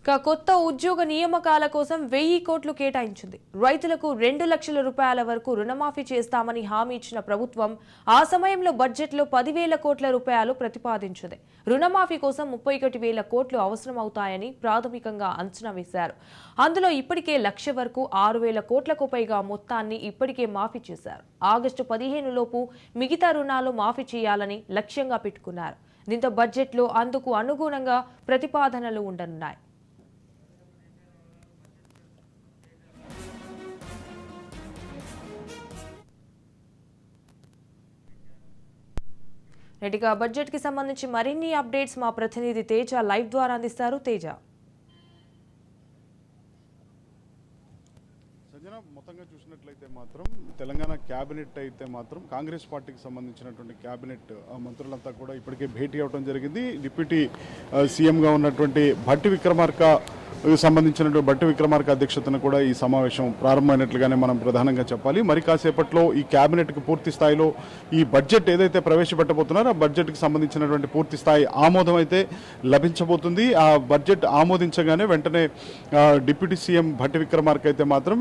కొత్త ఉద్యోగ నియామకాల కోసం 1000 కోట్లు కేటాయించింది. రైతులకు 2 లక్షల రూపాయల వరకు రుణమాఫీ చేస్తామని హామీ ఇచ్చిన ప్రభుత్వం ఆ సమయంలో బడ్జెట్లో 10,000 కోట్ల రూపాయలు ప్రతిపాదించింది. రుణమాఫీ కోసం 31,000 కోట్లు అవసరమవుతాయని ప్రాథమికంగా అంచనా వేశారు. అందులో ఇప్పటికే 1,00,000 వరకు 6,000 కోట్లకు పైగా మొత్తాన్ని ఇప్పటికే మాఫీ చేశారు. ఆగస్టు 15 లోపు మిగతా రుణాలు మాఫీ చేయాలని లక్ష్యంగా పెట్టుకున్నారు. దీంతో బడ్జెట్లో అందుకు అనుగుణంగా ప్రతిపాదనలు ఉండనున్నాయి. రెడ్డిగా బడ్జెట్ కి సంబంధించి మరిన్ని అప్డేట్స్ మా ప్రతినిధి తేజ లైవ్ ద్వారా అందిస్తారు. తేజ, మొత్తంగా చూసినట్లయితే మాత్రం తెలంగాణ క్యాబినెట్ అయితే మాత్రం కాంగ్రెస్ పార్టీకి సంబంధించినటువంటి క్యాబినెట్ మంత్రులంతా కూడా ఇప్పటికే భేటీ అవడం జరిగింది. డిప్యూటీ సీఎంగా ఉన్నటువంటి భట్టి విక్రమార్క అధ్యక్షతన కూడా ఈ సమావేశం ప్రారంభమైనట్లుగానే మనం ప్రధానంగా చెప్పాలి. మరి కాసేపట్లో ఈ క్యాబినెట్కి పూర్తి స్థాయిలో ఈ బడ్జెట్ ఏదైతే ప్రవేశపెట్టబోతున్నారో ఆ బడ్జెట్కి సంబంధించినటువంటి పూర్తి స్థాయి ఆమోదం అయితే లభించబోతుంది. ఆ బడ్జెట్ ఆమోదించగానే వెంటనే డిప్యూటీ సీఎం భట్టి విక్రమార్క అయితే మాత్రం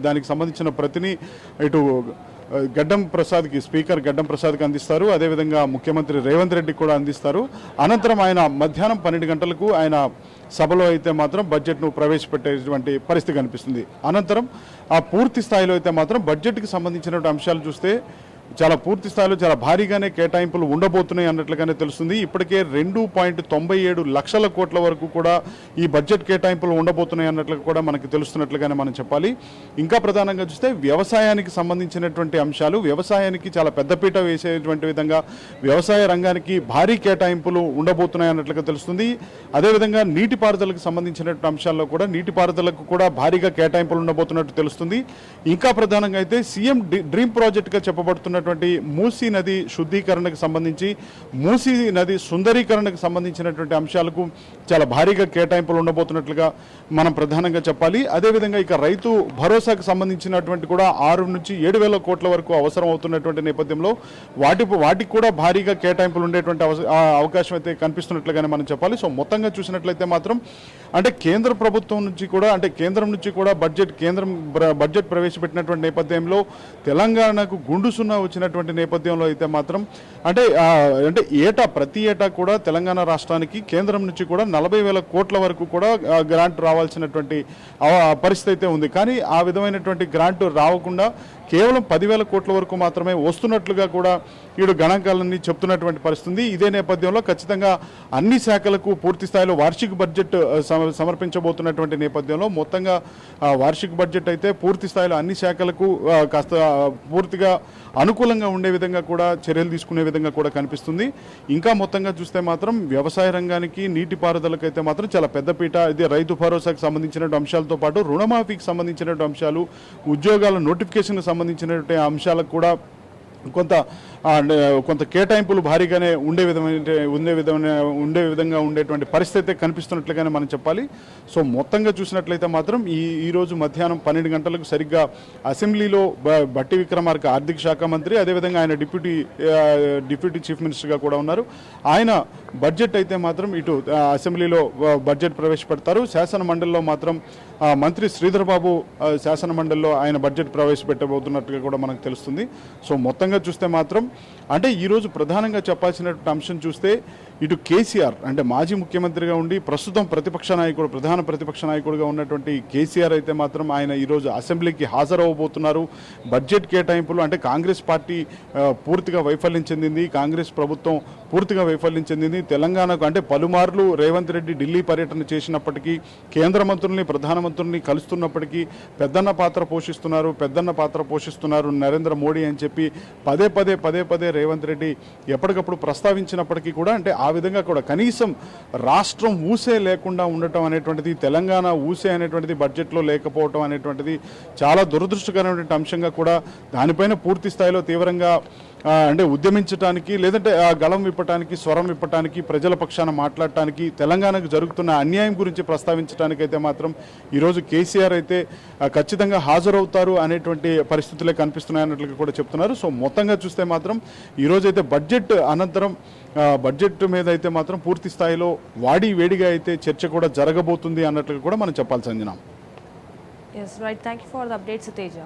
దానికి సంబంధించిన ప్రతిని ఇటు స్పీకర్ గడ్డం ప్రసాద్కి అందిస్తారు. అదేవిధంగా ముఖ్యమంత్రి రేవంత్ రెడ్డికి కూడా అందిస్తారు. అనంతరం ఆయన మధ్యాహ్నం 12 గంటలకు ఆయన సభలో అయితే మాత్రం బడ్జెట్ను ప్రవేశపెట్టేటువంటి పరిస్థితి కనిపిస్తుంది. అనంతరం ఆ పూర్తి స్థాయిలో అయితే మాత్రం బడ్జెట్కి సంబంధించినటువంటి అంశాలు చూస్తే చాలా పూర్తి స్థాయిలో చాలా భారీగానే కేటాయింపులు ఉండబోతున్నాయి అన్నట్లుగానే తెలుస్తుంది. ఇప్పటికే 2.97 లక్షల కోట్ల వరకు కూడా ఈ బడ్జెట్ కేటాయింపులు ఉండబోతున్నాయి అన్నట్లుగా కూడా మనకు తెలుస్తున్నట్లుగానే మనం చెప్పాలి. ఇంకా ప్రధానంగా చూస్తే వ్యవసాయానికి సంబంధించినటువంటి అంశాలు, వ్యవసాయానికి చాలా పెద్దపీట వేసేటువంటి విధంగా వ్యవసాయ రంగానికి భారీ కేటాయింపులు ఉండబోతున్నాయి అన్నట్లుగా తెలుస్తుంది. అదేవిధంగా నీటిపారుదలకు సంబంధించినటువంటి అంశాల్లో కూడా నీటిపారుదలకు కూడా భారీగా కేటాయింపులు ఉండబోతున్నట్టు తెలుస్తుంది. ఇంకా ప్రధానంగా అయితే సీఎం డ్రీమ్ ప్రాజెక్టుగా చెప్పబడుతున్న మూసీ నది శుద్ధీకరణకు సంబంధించి, మూసీ నది సుందరీకరణకు సంబంధించినటువంటి అంశాలకు చాలా భారీగా కేటాయింపులు ఉండబోతున్నట్లుగా మనం ప్రధానంగా చెప్పాలి. అదేవిధంగా ఇక రైతు భరోసాకు సంబంధించినటువంటి కూడా 6 నుంచి 7,000 కోట్ల వరకు అవసరం అవుతున్నటువంటి నేపథ్యంలో వాటికి కూడా భారీగా కేటాయింపులు ఉండేటువంటి అవకాశం అయితే కనిపిస్తున్నట్లుగానే మనం చెప్పాలి. సో మొత్తంగా చూసినట్లయితే మాత్రం అంటే కేంద్ర ప్రభుత్వం నుంచి కూడా కేంద్రం నుంచి కూడా బడ్జెట్ ప్రవేశపెట్టినటువంటి నేపథ్యంలో తెలంగాణకు గుండు సున్నా వచ్చినటువంటి నేపథ్యంలో అయితే మాత్రం అంటే ప్రతి ఏటా కూడా తెలంగాణ రాష్ట్రానికి కేంద్రం నుంచి కూడా 40,000 కోట్ల వరకు కూడా గ్రాంట్ రావాల్సినటువంటి పరిస్థితి అయితే ఉంది. కానీ ఆ విధమైనటువంటి గ్రాంట్ రావకుండా కేవలం 10,000 కోట్ల వరకు మాత్రమే వస్తున్నట్లుగా కూడా ఈడు గణాంకాలన్నీ చెప్తున్నటువంటి పరిస్థితి. ఇదే నేపథ్యంలో ఖచ్చితంగా అన్ని శాఖలకు పూర్తి స్థాయిలో వార్షిక బడ్జెట్ సమర్పించబోతున్నటువంటి నేపథ్యంలో మొత్తంగా వార్షిక బడ్జెట్ అయితే పూర్తి స్థాయిలో అన్ని శాఖలకు కాస్త పూర్తిగా అనుకూలంగా ఉండే విధంగా కూడా చర్యలు తీసుకునే విధంగా కూడా కనిపిస్తుంది. ఇంకా మొత్తంగా చూస్తే మాత్రం వ్యవసాయ రంగానికి నీటిపారుదలకు అయితే మాత్రం చాలా పెద్దపీట. ఇది రైతు భరోసాకు సంబంధించిన అంశాలతో పాటు రుణమాఫీకి సంబంధించిన అంశాలు, ఉద్యోగాల నోటిఫికేషన్ సంబంధించినటువంటి అంశాలకు కూడా కొంత కేటాయింపులు భారీగానే ఉండే విధంగా ఉండేటువంటి పరిస్థితి కనిపిస్తున్నట్లుగానే మనం చెప్పాలి. సో మొత్తంగా చూసినట్లయితే మాత్రం ఈరోజు మధ్యాహ్నం 12 గంటలకు సరిగ్గా అసెంబ్లీలో భట్టి విక్రమార్క ఆర్థిక శాఖ మంత్రి, అదేవిధంగా ఆయన డిప్యూటీ చీఫ్ మినిస్టర్గా కూడా ఉన్నారు. ఆయన బడ్జెట్ అయితే మాత్రం ఇటు అసెంబ్లీలో బడ్జెట్ ప్రవేశపెడతారు. శాసన మండలిలో మాత్రం మంత్రి శ్రీధర్ బాబు శాసన మండలిలో ఆయన బడ్జెట్ ప్రవేశపెట్టబోతున్నట్టుగా కూడా మనకు తెలుస్తుంది. సో మొత్తంగా చూస్తే మాత్రం అంటే ఈరోజు ప్రధానంగా చెప్పాల్సినటువంటి అంశం చూస్తే ఇటు కేసీఆర్ అంటే మాజీ ముఖ్యమంత్రిగా ఉండి ప్రస్తుతం ప్రధాన ప్రతిపక్ష నాయకుడిగా ఉన్నటువంటి కేసీఆర్ అయితే మాత్రం ఆయన ఈరోజు అసెంబ్లీకి హాజరవ్వబోతున్నారు. బడ్జెట్ కేటాయింపులు అంటే కాంగ్రెస్ పార్టీ పూర్తిగా వైఫల్యం చెందింది, కాంగ్రెస్ ప్రభుత్వం పూర్తిగా వైఫల్యం చెందింది. తెలంగాణకు అంటే పలుమార్లు రేవంత్ రెడ్డి ఢిల్లీ పర్యటన చేసినప్పటికీ, కేంద్ర మంత్రుల్ని ప్రధానమంత్రుల్ని కలుస్తున్నప్పటికీ పెద్దన్న పాత్ర పోషిస్తున్నారు నరేంద్ర మోడీ అని చెప్పి పదే రేవంత్ రెడ్డి ఎప్పటికప్పుడు ప్రస్తావించినప్పటికీ కూడా అంటే ఆ విధంగా కూడా కనీసం రాష్ట్రం ఊసే లేకుండా ఉండటం అనేటువంటిది, తెలంగాణ ఊసే అనేటువంటిది బడ్జెట్లో లేకపోవటం అనేటువంటిది చాలా దురదృష్టకరమైనటువంటి అంశంగా కూడా దానిపైన పూర్తి స్థాయిలో తీవ్రంగా అంటే ఉద్యమించడానికి లేదంటే ఆ గళం విప్పటానికి స్వరం విప్పటానికి ప్రజల పక్షాన మాట్లాడటానికి తెలంగాణకు జరుగుతున్న అన్యాయం గురించి ప్రస్తావించడానికి అయితే మాత్రం ఈరోజు కేసీఆర్ అయితే ఖచ్చితంగా హాజరవుతారు అనేటువంటి పరిస్థితులే కనిపిస్తున్నాయన్నట్లుగా కూడా చెప్తున్నారు. సో మొత్తంగా చూస్తే మాత్రం ఈరోజైతే బడ్జెట్ అనంతరం బడ్జెట్ మీద అయితే మాత్రం పూర్తి స్థాయిలో వేడిగా అయితే చర్చ కూడా జరగబోతుంది అన్నట్లుగా కూడా మనం చెప్పాలి Sanjana. Yes, right. Thank you for the updates, Teja.